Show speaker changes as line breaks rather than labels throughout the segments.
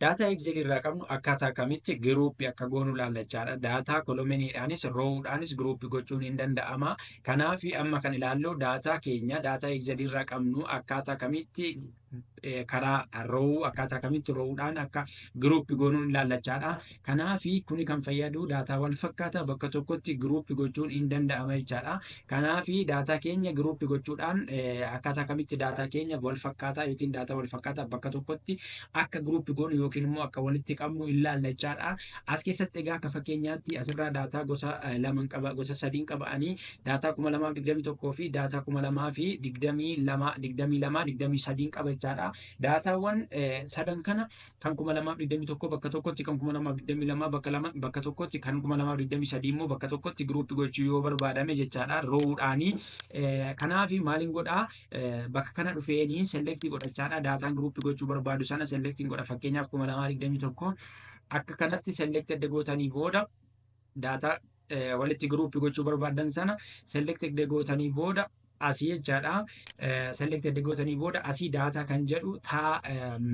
Daataa Excel irraa qabnu akkaataa kamitti giruuppii akka goonu laallachaadha. Daataa kolominiidhaanis roowudhaanis giruuppii gochuun hin danda'ama. Kanaaf amma kan ilaallu daataa keenya daataa Excel irraa qabnu akkaataa kamitti karaa roowuu akkaataa kamitti roowudhaan akka giruuppii goonuun laallachaadha. Kanaaf kuni kan fayyadu daataa wal fakkaataa bakka tokkotti giruuppii gochuun hin danda'ama jechaadha. Kanaaf daataa keenya giruuppii gochuudhaan akkaataa kamitti daataa keenya wal fakkaataa yookiin daataa wal fakkaataa bakka tokkotti akka giruuppii goonu yookiin immoo akka walitti qabnu hin laallachaadha. As keessatti egaa akka fakkeenyaatti asirraa daataa gosa lama qaba gosa sadiin qaba'anii daataa 2021 fi daataa 2022 qaba jechaadha. Daataawwan sadan kana kan 2021 bakka tokkotti kan 2022 bakka tokkotti kan 2023 immoo bakka tokkotti giruuppii gochuu yoo barbaadame jechaadha roowudhaanii. Kanaaf maaliin godhaa bakka kana dhufeeni selektii godhachaadha. Daataan giruuppii gochuu barbaadu sana selektiin godha. Fakkeenyaaf 2021 akka kanatti selektii adda gootanii booda daataa walitti giruuppii gochuu barbaadan sana selektii adda gootanii booda asii jechaadha. Selektii adda gootanii booda asii daataa kan jedhu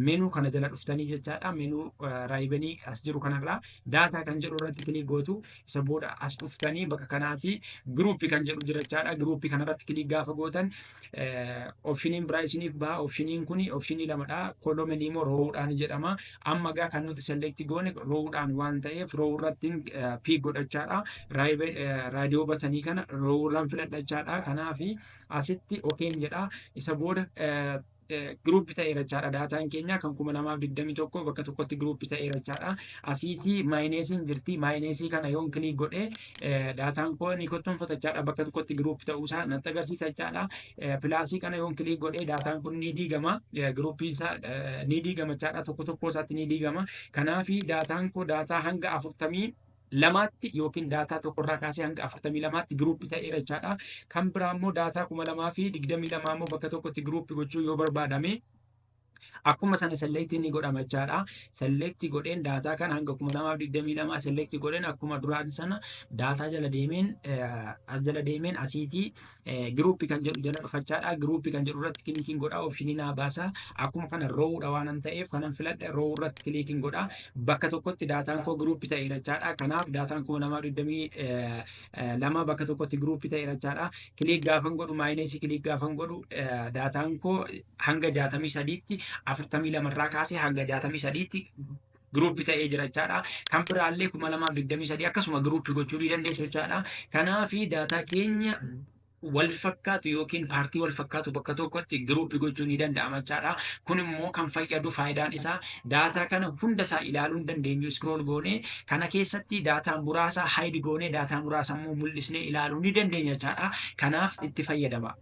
menuu kana jala dhuftanii jechaadha. Menuu raayibanii as jiru kanarraa daataa kan jedhu irratti kilik gootu. Isa booda as dhuftanii bakka kanaati giruuppii kan jedhu jira jechaadha. Giruuppii kanarratti kilik gaafa gootan opshiniin biraa isiniif baha. Opshiniin kuni opshinii lamadha. Kolomenii immoo roowudhaan jedhama. Amma gaa kan nuti selektii goone roowudhaan waan ta'eef roowurratti piik godhachaadha. Raadiyoo batanii kana roowurraan filadhachaadha. Kanaafi asitti okeen jedha. Isa booda giruuppii ta'eera jechaadha. Daataan keenya kan 2021 bakka tokkotti giruuppii ta'eera jechaadha. Asiitii maayineesiin jirti. Maayineesii kana yoon kilik godhee daataan koo ni kottonfata jechaadha. Bakka tokkotti giruuppii ta'uusaa natti agarsiisa jechaadha. Pilaasii kana yoon kilik godhee daataan kun ni diigama. Giruuppiin isaa ni diigama jechaadha. Tokko tokko isaatti ni diigama. Kanaafi daataan koo daataa hanga 42tti yookiin daataa tokkorraa kaasee hanga 42tti giruuppii ta'eera jechaadha. Kan biraa immoo daataa 2022 immoo bakka tokkotti giruuppii gochuu yoo barbaadame akkuma sana selektiin ni godhama jechaadha. Selektii godheen daataa kana hanga 2022 selektii godheen akkuma duraan sana daataa jala deemeen asiitii giruuppii kan jedhu jala dhufachaadha. Giruuppii kan jedhu irratti kilikiin godha. Opshinii naa baasa. Akkuma kana roowudha waan ta'eef kanan filadhe roowuu irratti kilikiin godha. Bakka tokkotti daataan koo giruuppii ta'eera jechaadha. Kanaaf daataan 2022 bakka tokkotti giruuppii ta'eera jechaadha. Kilik gaafan godhu maayineesii kilik gaafan godhu daataan koo hanga 63tti 42 irraa kaasee hanga 63tti giruuppii ta'ee jira jechaadha. Kan biraallee 2023 akkasuma giruuppii gochuu ni dandeessu jechaadha. Kanaafi daataa keenya wal fakkaatu yookiin paartii wal fakkaatu bakka tokkotti giruuppii gochuu ni danda'ama jechaadha. Kun immoo kan fayyadu faayidaan isaa daataa kana hunda isaa ilaaluu hin dandeenyu. Scroll goonee kana keessatti daataa muraasa hide goonee daataa muraasa immoo mul'isnee ilaaluu ni dandeenya jechaadha. Kanaaf itti fayyadama.